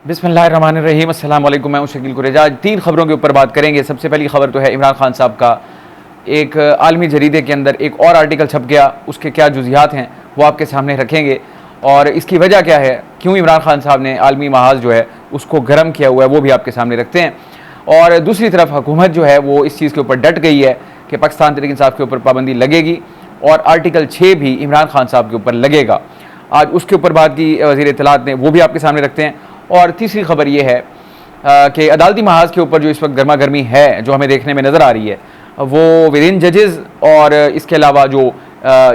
बिस्मिल्लाहिर्रहमानिर्रहीम। अस्सलाम वालेकुम। मैं हूं शकील कुरेजा। आज 3 खबरों के ऊपर बात करेंगे। सबसे पहली खबर तो है इमरान खान साहब का एक आलमी जरीदे के अंदर एक और आर्टिकल छप गया, उसके क्या जुज़ियात हैं वो आपके सामने रखेंगे और इसकी वजह क्या है, क्यों इमरान खान साहब ने आलमी महाज जो है उसको गर्म किया हुआ है, वो भी आपके सामने रखते हैं। और दूसरी तरफ हुकूमत जो है वो इस चीज़ के ऊपर डट गई है कि पाकिस्तान तहरीक इंसाफ के ऊपर पाबंदी लगेगी और आर्टिकल 6 भी इमरान खान साहब के ऊपर लगेगा। आज उसके ऊपर बात की वज़ीर इत्तलात ने, वो भी आपके सामने रखते हैं। और तीसरी खबर ये है कि अदालती महाज के ऊपर जो इस वक्त गर्मा गर्मी है जो हमें देखने में नज़र आ रही है वो विद इन जजेस और इसके अलावा जो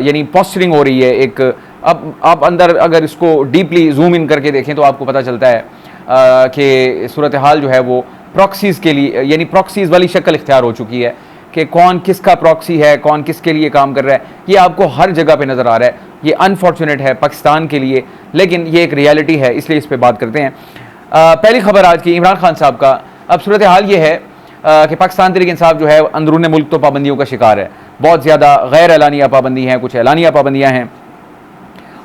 यानी पोस्टरिंग हो रही है एक, अब आप अंदर अगर इसको डीपली जूम इन करके देखें तो आपको पता चलता है कि सूरत हाल जो है वो प्रॉक्सीज़ के लिए यानी प्रॉक्सीज़ वाली शक्ल इख्तियार हो चुकी है कि कौन किसका प्रॉक्सी है, कौन किसके लिए काम कर रहा है, ये आपको हर जगह पे नज़र आ रहा है। ये अनफॉर्चुनेट है पाकिस्तान के लिए, लेकिन ये एक रियलिटी है, इसलिए इस पर बात करते हैं। पहली खबर आज की इमरान खान साहब का। अब सूरत हाल ये है कि पाकिस्तान तहरीक इंसाफ जो है अंदरून मुल्क तो पाबंदियों का शिकार है, बहुत ज़्यादा गैर एलानिया पाबंदी हैं, कुछ एलानिया पाबंदियाँ हैं।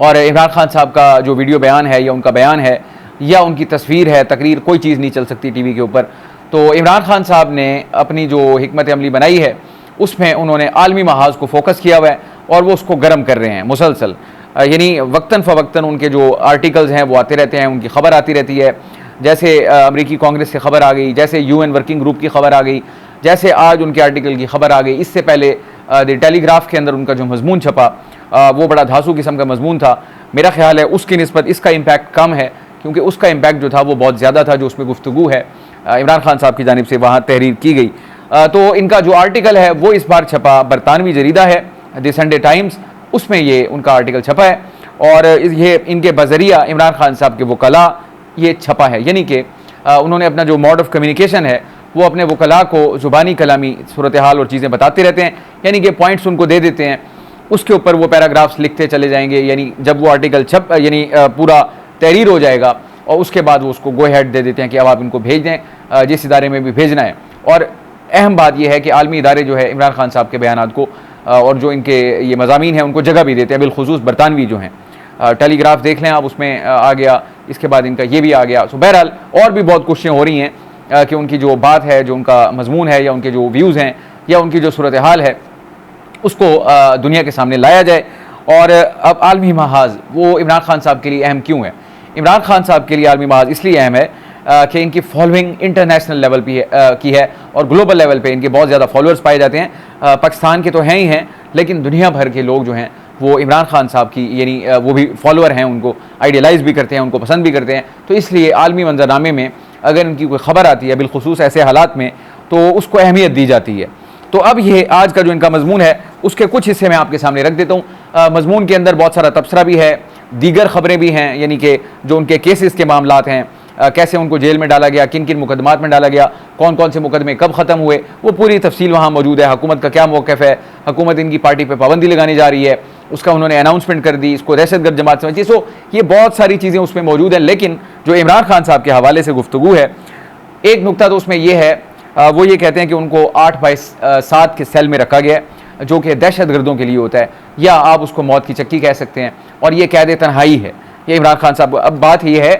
और इमरान खान साहब का जो वीडियो बयान है या उनका बयान है या उनकी तस्वीर है, तकरीर, कोई चीज़ नहीं चल सकती टीवी के ऊपर। तो इमरान खान साहब ने अपनी जो हिकमत अमली बनाई है उसमें उन्होंने आलमी महाज को फोकस किया हुआ है और वो उसको गर्म कर रहे हैं मुसलसल, यानी वक्तन फ़वक्तन उनके जो आर्टिकल्स हैं वो आते रहते हैं, उनकी खबर आती रहती है। जैसे अमरीकी कांग्रेस से खबर आ गई, जैसे UN वर्किंग ग्रुप की खबर आ गई, जैसे आज उनके आर्टिकल की खबर आ गई। इससे पहले द टेलीग्राफ के अंदर उनका जो मजमून छपा वो बड़ा धांसू किस्म का मजमून था। मेरा ख्याल है उसकी निस्बत इसका इम्पैक्ट कम है, क्योंकि उसका इम्पैक्ट जो था वो बहुत ज़्यादा था, जो उसमें गुफ्तगू है इमरान खान साहब की जानिब से वहाँ तहरीर की गई। तो इनका जो आर्टिकल है वो इस बार छपा बरतानवी जरीदा है द संडे टाइम्स, उसमें ये उनका आर्टिकल छपा है और ये इनके बजरिया इमरान खान साहब के वकला ये छपा है। यानी कि उन्होंने अपना जो मोड ऑफ कम्युनिकेशन है वो अपने वकला को ज़ुबानी कलामी सूरत हाल और चीज़ें बताते रहते हैं, यानी कि पॉइंट्स उनको दे देते हैं, उसके ऊपर वो पैराग्राफ्स लिखते चले जाएंगे। यानी जब वो आर्टिकल यानी पूरा तहरीर हो जाएगा और उसके बाद वो उसको गो हेड दे देते हैं कि अब आप इनको भेज दें जिस इदारे में भी भेजना है। और अहम बात यह है कि आलमी इदारे जो है इमरान खान साहब के बयानात को और जो इनके ये मज़ामीन हैं उनको जगह भी देते हैं, बिलखुसूस बरतानवी जो हैं। टेलीग्राफ देख लें आप, उसमें आ गया, इसके बाद इनका ये भी आ गया। सो बहरहाल और भी बहुत कोशिशें हो रही हैं कि उनकी जो बात है, जो उनका मजमून है या उनके जो व्यूज़ हैं या उनकी जो सूरत हाल है उसको दुनिया के सामने लाया जाए। और अब आलमी महाज वो इमरान खान साहब के लिए अहम क्यों है? इमरान खान साहब के लिए आलमी महाज इसलिए अहम है कि इनकी फॉलोइंग इंटरनेशनल लेवल की है और ग्लोबल लेवल पे इनके बहुत ज़्यादा फॉलोअर्स पाए जाते हैं। पाकिस्तान के तो हैं ही हैं, लेकिन दुनिया भर के लोग जो हैं वो इमरान खान साहब की यानी वो भी फॉलोअर हैं, उनको आइडियलाइज़ भी करते हैं, उनको पसंद भी करते हैं। तो इसलिए आलमी मंजरनामे में अगर इनकी कोई ख़बर आती है बिलखुसूस ऐसे हालात में तो उसको अहमियत दी जाती है। तो अब ये आज का जो इनका मजमून है उसके कुछ हिस्से मैं आपके सामने रख देता हूँ। मजमून के अंदर बहुत सारा तबसरा भी है, दीगर ख़बरें भी हैं, यानी कि जो उनके केसेस के मामलात हैं, कैसे उनको जेल में डाला गया, किन किन मुकदमात में डाला गया, कौन कौन से मुकदमे कब ख़त्म हुए, वो पूरी तफसील वहाँ मौजूद है। हुकूमत का क्या मौक़िफ़ है, हुकूमत इनकी पार्टी पर पाबंदी लगाने जा रही है, उसका उन्होंने अनाउंसमेंट कर दी, इसको दहशतगर्द जमात समझी। सो ये बहुत सारी चीज़ें उसमें मौजूद हैं। लेकिन जो इमरान खान साहब के हवाले से गुफ्तगू है, एक नुकता तो उसमें यह है, वो ये कहते हैं कि उनको 8x7 के सेल में रखा गया है जो कि दहशत गर्दों के लिए होता है, या आप उसको मौत की चक्की कह सकते हैं, और ये कैद तन्हाई है। ये इमरान खान साहब, अब बात ये है,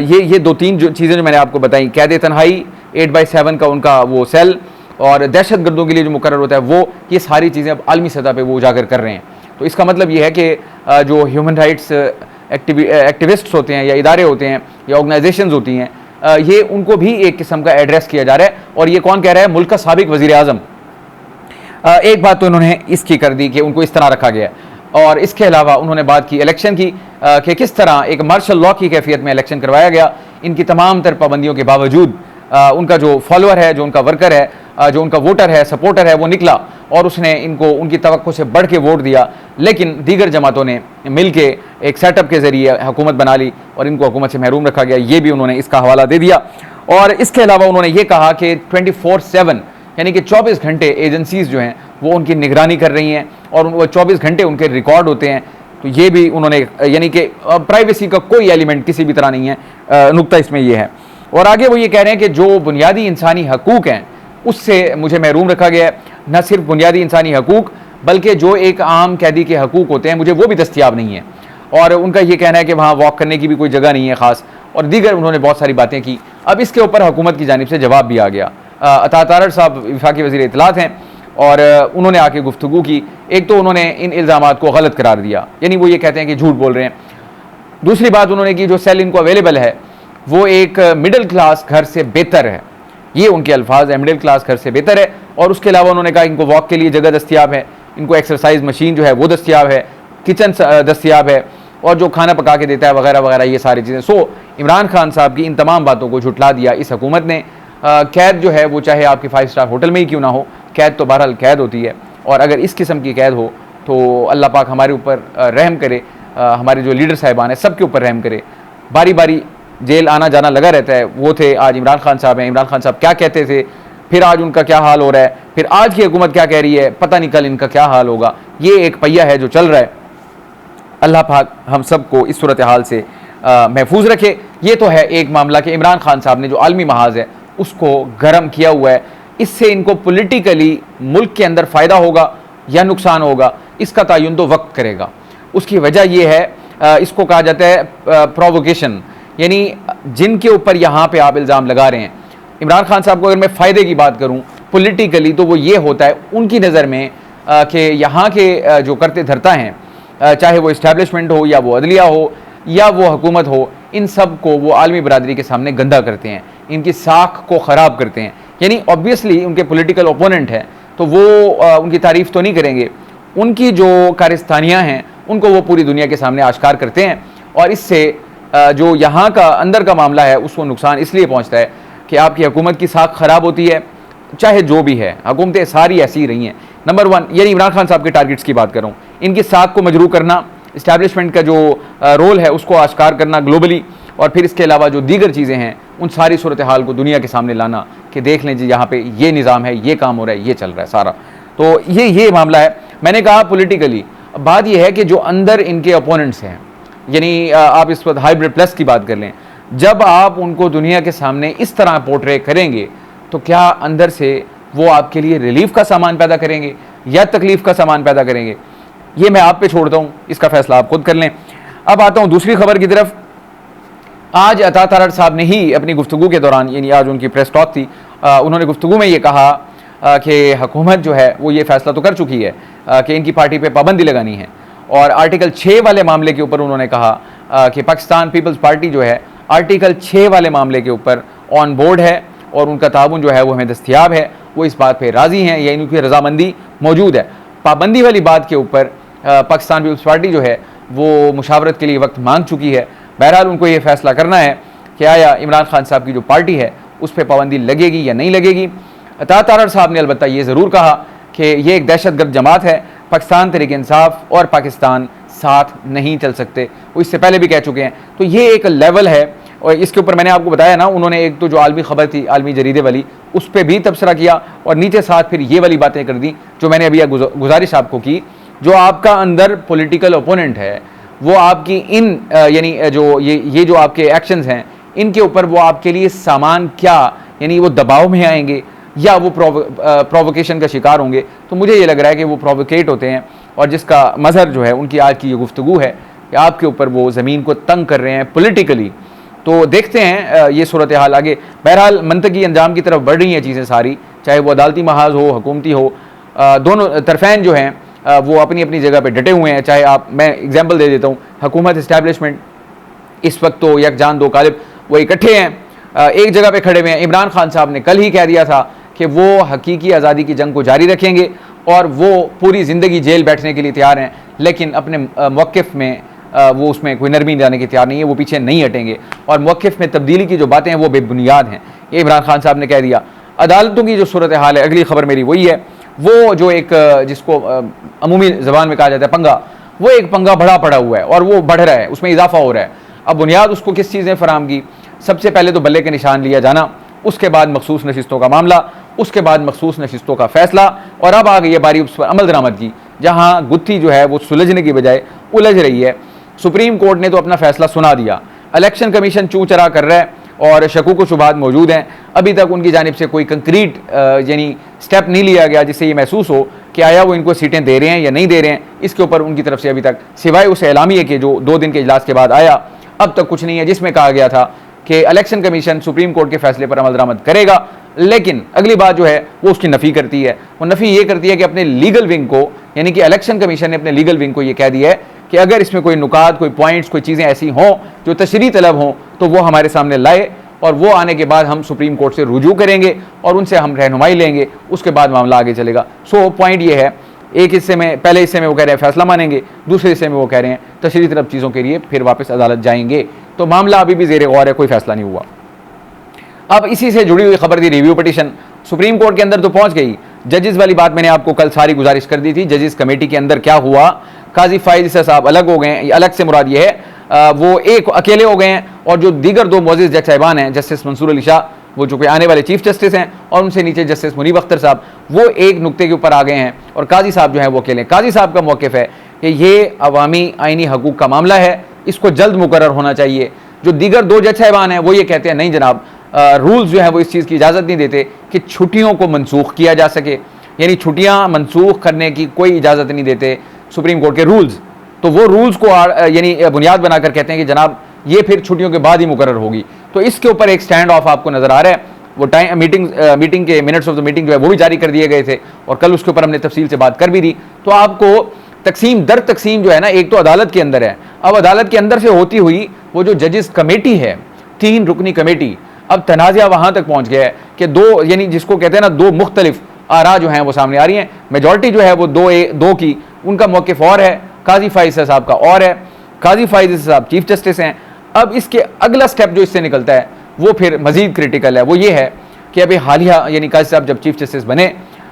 ये 2-3 जो चीज़ें जो मैंने आपको बताई, कैद तन्हाई, 8x7 का उनका वो सेल और दहशत गर्दों के लिए जो मुकर्रर होता है वो, ये सारी चीज़ें अब आलमी सतह पर वो उजागर कर रहे हैं। तो इसका मतलब ये है कि जो ह्यूमन राइट्स एक्टिविस्ट्स होते हैं या इदारे होते हैं या ऑर्गेनाइजेशंस होती हैं, ये उनको भी एक किस्म का एड्रेस किया जा रहा है। और ये कौन कह रहा है? मुल्क का साबिक वज़ीर आज़म। एक बात तो इन्होंने इसकी कर दी कि उनको इस तरह रखा गया है, और इसके अलावा उन्होंने बात की इलेक्शन की कि किस तरह एक मार्शल लॉ की कैफियत में इलेक्शन करवाया गया। इनकी तमाम तर पाबंदियों के बावजूद उनका जो फॉलोअर है, जो उनका वर्कर है, जो उनका वोटर है, सपोर्टर है, वो निकला और उसने इनको उनकी तवक्को से बढ़ के वोट दिया। लेकिन दीगर जमातों ने मिल के एक सेटअप के ज़रिए हुकूमत बना ली और इनको हुकूमत से महरूम रखा गया। ये भी उन्होंने इसका हवाला दे दिया। और इसके अलावा उन्होंने ये कहा कि 24/7 यानी कि 24 घंटे एजेंसीज़ जो हैं वो उनकी निगरानी कर रही हैं और वो 24 घंटे उनके रिकॉर्ड होते हैं। तो ये भी उन्होंने, यानी कि प्राइवेसी का कोई एलिमेंट किसी भी तरह नहीं है, नुक्ता इसमें यह है। और आगे वो ये कह रहे हैं कि जो बुनियादी इंसानी हकूक़ हैं उससे मुझे महरूम रखा गया है। न सिर्फ बुनियादी इंसानी हकूक़ बल्कि जो एक आम कैदी के हकूक़ होते हैं मुझे वो भी दस्तियाब नहीं है। और उनका ये कहना है कि वहाँ वॉक करने की भी कोई जगह नहीं है ख़ास, और दीगर उन्होंने बहुत सारी बातें की। अब इसके ऊपर हुकूमत की जानिब से जवाब भी आ गया। अता तारड़ साहब वफाकी वज़ीर इत्तलात हैं और उन्होंने आके गुफ्तगू की। एक तो उन्होंने इन इल्ज़ामात को गलत करार दिया, यानी वो ये कहते हैं कि झूठ बोल रहे हैं। दूसरी बात उन्होंने की, जो सेल इनको अवेलेबल है वो एक मिडिल क्लास घर से बेहतर है, ये उनके अल्फाज है, मिडिल क्लास घर से बेहतर है। और उसके अलावा उन्होंने कहा इनको वॉक के लिए जगह दस्तियाब है, इनको एक्सरसाइज मशीन जो है वो दस्तियाब है, किचन दस्तियाब है, और जो खाना पका के देता है वगैरह वगैरह, ये सारी चीज़ें। सो इमरान खान साहब की इन तमाम बातों को झुटला दिया इस हुकूमत ने। कैद जो है वो चाहे आपकी 5 स्टार होटल में ही क्यों ना हो, कैद तो बहरहाल कैद होती है। और अगर इस किस्म की कैद हो तो अल्लाह पाक हमारे ऊपर रहम करे, हमारे जो लीडर साहिबान हैं सबके ऊपर रहम करे। बारी बारी जेल आना जाना लगा रहता है, वो थे, आज इमरान खान साहब हैं। इमरान खान साहब क्या कहते थे, फिर आज उनका क्या हाल हो रहा है, फिर आज की हुकूमत क्या कह रही है, पता नहीं कल इनका क्या हाल होगा। ये एक पहिया है जो चल रहा है। अल्लाह पाक हम सबको इस सूरत हाल से महफूज रखे। ये तो है एक मामला कि इमरान खान साहब ने जो आलमी महाज है उसको गर्म किया हुआ है। इससे इनको पॉलिटिकली मुल्क के अंदर फ़ायदा होगा या नुकसान होगा, इसका तयन तो वक्त करेगा। उसकी वजह यह है, इसको कहा जाता है प्रोवोकेशन, यानी जिनके ऊपर यहाँ पे आप इल्ज़ाम लगा रहे हैं। इमरान खान साहब को अगर मैं फ़ायदे की बात करूँ पॉलिटिकली, तो वो ये होता है उनकी नज़र में कि यहाँ के जो करते धरता हैं, चाहे वो इस्टेब्लिशमेंट हो या वो अदलिया हो या वो हुकूमत हो, इन सब को वो आलमी बरादरी के सामने गंदा करते हैं, इनकी साख को ख़राब करते हैं। यानी ऑब्वियसली उनके पॉलिटिकल ओपोनेंट हैं तो वो उनकी तारीफ़ तो नहीं करेंगे, उनकी जो कारस्तानियाँ हैं उनको वो पूरी दुनिया के सामने आश्कार करते हैं। और इससे जो यहाँ का अंदर का मामला है उसको नुकसान इसलिए पहुँचता है कि आपकी हुकूमत की साख ख़राब होती है, चाहे जो भी है। हुकूमतें सारी ऐसी ही रही हैं। नंबर 1, यानी इमरान खान साहब के टारगेट्स की बात करूँ, इनकी साख को मजरू करना, इस्टेब्लिशमेंट का जो रोल है उसको आश्कार करना ग्लोबली, और फिर इसके अलावा जो दीगर चीज़ें हैं उन सारी सूरत हाल को दुनिया के सामने लाना कि देख लें जी यहाँ पे ये निज़ाम है, ये काम हो रहा है, ये चल रहा है सारा। तो ये मामला है। मैंने कहा पॉलिटिकली। बात यह है कि जो अंदर इनके अपोनेंट्स हैं, यानी आप इस वक्त हाइब्रिड प्लस की बात कर लें, जब आप उनको दुनिया के सामने इस तरह पोर्ट्रे करेंगे तो क्या अंदर से वो आपके लिए रिलीफ का सामान पैदा करेंगे या तकलीफ़ का सामान पैदा करेंगे, ये मैं आप पे छोड़ता हूँ, इसका फैसला आप खुद कर लें। अब आता हूँ दूसरी खबर की तरफ। आज अता तारड़ साहब ने ही अपनी गुफ्तगू के दौरान, यानी आज उनकी प्रेस टॉक थी, उन्होंने गुफ्तगू में ये कहा कि हुकूमत जो है वो ये फैसला तो कर चुकी है कि इनकी पार्टी पे पाबंदी लगानी है। और आर्टिकल 6 वाले मामले के ऊपर उन्होंने कहा कि पाकिस्तान पीपल्स पार्टी जो है आर्टिकल 6 वाले मामले के ऊपर ऑन बोर्ड है और उनका ताउन जो है वो हमें दस्तियाब है, वो इस बात पे राज़ी हैं या इनकी रजामंदी मौजूद है। पाबंदी वाली बात के ऊपर पाकिस्तान पीपल्स पार्टी जो है वो मुशावरत के लिए वक्त मांग चुकी है। बहरहाल उनको ये फैसला करना है कि आया इमरान खान साहब की जो पार्टी है उस पर पाबंदी लगेगी या नहीं लगेगी। अता तारड़ साहब ने अलबत्ता ये ज़रूर कहा कि ये एक दहशतगर्द जमात है, पाकिस्तान तहरीक इंसाफ और पाकिस्तान साथ नहीं चल सकते, वो इससे पहले भी कह चुके हैं। तो ये एक लेवल है। और इसके ऊपर मैंने आपको बताया ना, उन्होंने एक तो जो आलमी खबर थी आलमी जरीदे वाली, उस पर भी तबसरा किया और नीचे साथ फिर ये वाली बातें कर दी जो मैंने अभी गुजारिश आपको की। जो आपका अंदर पॉलिटिकल ओपोनेंट है वो आपकी इन यानी जो ये जो आपके एक्शंस हैं इनके ऊपर वो आपके लिए सामान क्या, यानी वो दबाव में आएंगे या वो प्रोवोकेशन का शिकार होंगे। तो मुझे ये लग रहा है कि वो प्रोवोकेट होते हैं और जिसका मज़हर जो है उनकी आज की ये गुफ्तगू है कि आपके ऊपर वो ज़मीन को तंग कर रहे हैं पॉलिटिकली। तो देखते हैं ये सूरत हाल आगे। बहरहाल मंतकी अंजाम की तरफ बढ़ रही हैं चीज़ें सारी, चाहे वो अदालती महाज हो, हुकूमती हो, दोनों तरफ़ैन जो हैं वो अपनी अपनी जगह पे डटे हुए हैं। चाहे आप, मैं एग्जांपल दे देता हूँ, हुकूमत इस्टेब्लिशमेंट इस वक्त तो यकजान दो कालिब वो इकट्ठे हैं, एक जगह पे खड़े हुए हैं। इमरान खान साहब ने कल ही कह दिया था कि वो हकीकी आज़ादी की जंग को जारी रखेंगे और वो पूरी ज़िंदगी जेल बैठने के लिए तैयार हैं, लेकिन अपने मौक़िफ़ में वो उसमें कोई नरमी लाने की तैयार नहीं है, वो पीछे नहीं हटेंगे। और मौक़िफ़ में तब्दीली की जो बातें हैं वो बेबुनियाद हैं, ये इमरान खान साहब ने कह दिया। अदालतों की जो सूरत हाल है, अगली खबर मेरी वही है, वो जो एक जिसको अमूमी ज़बान में कहा जाता है पंगा, वो एक पंगा बढ़ा पड़ा हुआ है और वो बढ़ रहा है, उसमें इजाफा हो रहा है। अब बुनियाद उसको किस चीज़ ने फराहम की? सबसे पहले तो बल्ले के निशान लिया जाना, उसके बाद मखसूस नशिस्तों का मामला, उसके बाद मखसूस नशिस्तों का फैसला, और अब आ गई है बारी उस पर अमल दरामद की, जहाँ गुत्थी जो है वो सुलझने की बजाय उलझ रही है। सुप्रीम कोर्ट ने तो अपना फैसला सुना दिया, इलेक्शन कमीशन चूँ चरा कर रहा है और शकूक व शुबहात मौजूद हैं। अभी तक उनकी जानिब से कोई कंक्रीट यानी स्टेप नहीं लिया गया जिससे ये महसूस हो कि आया वो इनको सीटें दे रहे हैं या नहीं दे रहे हैं। इसके ऊपर उनकी तरफ से अभी तक सिवाय उस एलामिये के जो 2 दिन के इजलास के बाद आया, अब तक कुछ नहीं है, जिसमें कहा गया था कि इलेक्शन कमीशन सुप्रीम कोर्ट के फैसले पर अमल दरामद करेगा, लेकिन अगली बात जो है वो उसकी नफ़ी करती है। वो नफ़ी ये करती है कि अपने लीगल विंग को, यानी कि इलेक्शन कमीशन ने अपने लीगल विंग को ये कह दिया है कि अगर इसमें कोई नुकात, कोई पॉइंट्स, कोई चीज़ें ऐसी हों जो तशरीह तलब हों तो वो हमारे सामने लाए, और वो आने के बाद हम सुप्रीम कोर्ट से रुजू करेंगे और उनसे हम रहनुमाई लेंगे, उसके बाद मामला आगे चलेगा। सो पॉइंट ये है, एक हिस्से में, पहले हिस्से में वो कह रहे हैं फैसला मानेंगे, दूसरे हिस्से में वो कह रहे हैं तशरीह तलब चीज़ों के लिए फिर वापस अदालत जाएंगे। तो मामला अभी भी ज़ेर गौर है, कोई फैसला नहीं हुआ। अब इसी से जुड़ी हुई खबर थी, रिव्यू पिटीशन सुप्रीम कोर्ट के अंदर तो पहुंच गई। जजेस वाली बात मैंने आपको कल सारी गुजारिश कर दी थी। जजेस कमेटी के अंदर क्या हुआ, काजी फाइज ईसा साहब अलग हो गए। अलग से मुराद ये है वो एक अकेले हो गए हैं, और जो दीगर दो मोअज़्ज़िज़ जज साहिबान हैं, जस्टिस मंसूर अली शाह वो जो कि आने वाले चीफ जस्टिस हैं, और उनसे नीचे जस्टिस मुनीब अख्तर साहब, वो एक नुक्ते के ऊपर आ गए हैं, और काजी साहब जो है वो अकेले। काजी साहब का मौक़िफ़ है कि ये अवामी आइनी हकूक़ का मामला है, इसको जल्द मुकर्रर होना चाहिए। जो दीगर दो जज साहिबान हैं वो ये कहते हैं नहीं जनाब, रूल्स जो है वो इस चीज़ की इजाज़त नहीं देते कि छुट्टियों को मनसूख किया जा सके, यानी छुट्टियाँ मनसूख करने की कोई इजाज़त नहीं देते सुप्रीम कोर्ट के रूल्स। तो वो रूल्स को यानी बुनियाद बनाकर कहते हैं कि जनाब ये फिर छुट्टियों के बाद ही मुकर्रर होगी। तो इसके ऊपर एक स्टैंड ऑफ आपको नज़र आ रहा है। वो टाइम मीटिंग के मिनट्स ऑफ द मीटिंग जो है वो भी जारी कर दिए गए थे, और कल उसके ऊपर हमने तफसील से बात कर भी दी। तो आपको तकसीम दर तकसीम जो है ना, एक तो अदालत के अंदर है, अब अदालत के अंदर से होती हुई वो जो जजेस कमेटी है, 3 रुकनी कमेटी, अब तनाज़ा वहाँ तक पहुँच गया है कि दो, यानी जिसको कहते हैं ना, दो मुख्तलिफ आरा जो हैं वो सामने आ रही हैं। मेजॉरिटी जो है वो दो की, उनका मौक़िफ़ और है, काजी फाइज साहब का और है। काजी फाइज साहब चीफ जस्टिस हैं। अब इसके अगला स्टेप जो इससे निकलता है वो फिर मजीद क्रिटिकल है। वो ये है कि अभी हालिया, यानी काजी साहब जब चीफ जस्टिस बने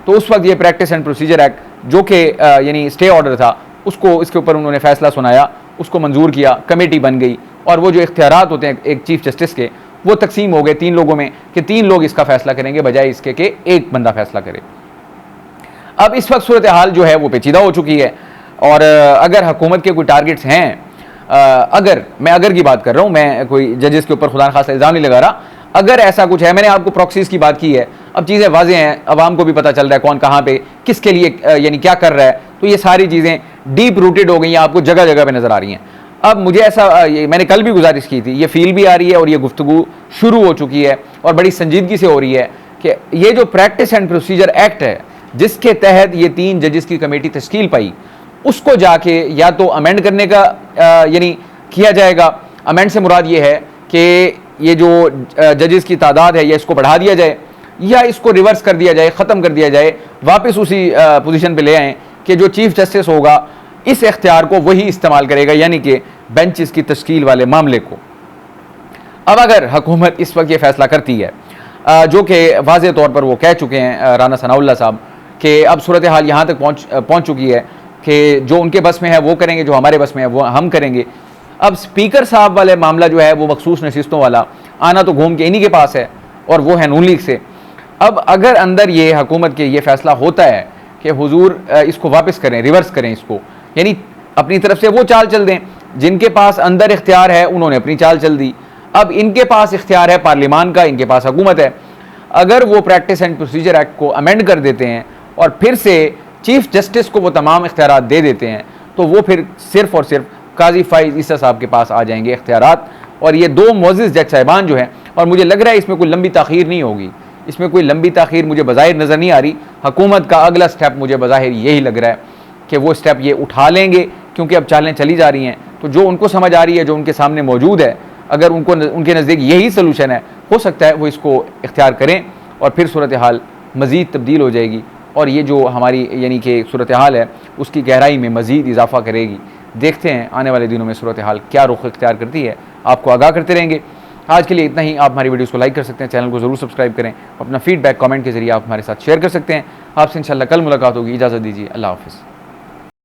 तो उस वक्त ये प्रैक्टिस एंड प्रोसीजर एक्ट जो कि यानी स्टे ऑर्डर था, उसको, इसके ऊपर उन्होंने फैसला सुनाया, उसको मंजूर किया, कमेटी बन गई, और वो जो इख्तियारात होते हैं एक चीफ जस्टिस के, वो तकसीम हो गए 3 लोगों में कि 3 लोग इसका फैसला करेंगे बजाय इसके कि एक बंदा फैसला करे। अब इस वक्त सूरत हाल जो है वो पेचीदा हो चुकी है, और अगर हुकूमत के कोई टारगेट्स हैं, अगर की बात कर रहा हूँ मैं, कोई जजेस के ऊपर खुदा न खासा इल्ज़ाम नहीं लगा रहा, अगर ऐसा कुछ है, मैंने आपको प्रॉक्सीज़ की बात की है, अब चीज़ें वाज़ेह हैं, अवाम को भी पता चल रहा है कौन कहाँ पे किसके लिए यानी क्या कर रहा है, तो ये सारी चीज़ें डीप रूटेड हो गई हैं, आपको जगह जगह पे नज़र आ रही हैं। अब मुझे ऐसा, मैंने कल भी गुजारिश की थी, ये फील भी आ रही है और ये गुफ्तगू शुरू हो चुकी है और बड़ी संजीदगी से हो रही है कि ये जो प्रैक्टिस एंड प्रोसीजर एक्ट है, जिसके तहत ये 3 जजेस की कमेटी तश्कील पाई, उसको जाके या तो अमेंड करने का यानी किया जाएगा। अमेंड से मुराद ये है कि ये जो जजेस की तादाद है, या इसको बढ़ा दिया जाए, या इसको रिवर्स कर दिया जाए, ख़त्म कर दिया जाए, वापस उसी पोजीशन पे ले आएँ कि जो चीफ जस्टिस होगा इस इख्तियार को वही इस्तेमाल करेगा, यानी कि बेंचेस की तश्कील वाले मामले को। अब अगर हुकूमत इस वक्त ये फैसला करती है, जो कि वाज़े तौर पर वो कह चुके हैं राना सनाउल्लाह साहब, कि अब सूरत हाल यहाँ तक पहुँच चुकी है कि जो उनके बस में है वो करेंगे, जो हमारे बस में है वो हम करेंगे। अब स्पीकर साहब वाले मामला जो है वो मखसूस नशिस्तों वाला, आना तो घूम के इन्हीं के पास है, और वो है नून लीग से। अब अगर अंदर ये हुकूमत के ये फैसला होता है कि हुजूर इसको वापस करें, रिवर्स करें इसको, यानी अपनी तरफ से वो चाल चल दें, जिनके पास अंदर इख्तियार है उन्होंने अपनी चाल चल दी, अब इनके पास इख्तियार है पार्लियामान का, इनके पास हुकूमत है। अगर वो प्रैक्टिस एंड प्रोसीजर एक्ट को अमेंड कर देते हैं और फिर से चीफ जस्टिस को वो तमाम इख्तियारात दे देते हैं, तो वो फिर सिर्फ और सिर्फ काजी फाइज ईसा साहब के पास आ जाएंगे इख्तियारात, और ये 2 मुअज़्ज़िज़ जज साहिबान जो हैं, और मुझे लग रहा है इसमें कोई लंबी ताख़ीर नहीं होगी, इसमें कोई लंबी ताख़ीर मुझे बज़ाहिर नज़र नहीं आ रही। हुकूमत का अगला स्टेप मुझे बज़ाहिर यही लग रहा है कि वो स्टेप ये उठा लेंगे, क्योंकि अब चालें चली जा रही हैं, तो जो उनको समझ आ रही है, जो उनके सामने मौजूद है, अगर उनके नज़दीक यही सलूशन है, हो सकता है वो इसको इख्तियार करें, और फिर सूरत हाल मज़ीद तब्दील हो जाएगी, और ये जो हमारी यानी कि सूरत हाल है उसकी गहराई में मज़ीद इजाफा करेगी। देखते हैं आने वाले दिनों में सूरत हाल क्या रुख इख्तियार करती है, आपको आगाह करते रहेंगे। आज के लिए इतना ही। आप हमारी वीडियोस को लाइक कर सकते हैं, चैनल को ज़रूर सब्सक्राइब करें, अपना फीडबैक कमेंट के जरिए आप हमारे साथ शेयर कर सकते हैं। आपसे इंशाल्लाह कल मुलाकात होगी। इजाज़त दीजिए, अल्लाह हाफ़िज़।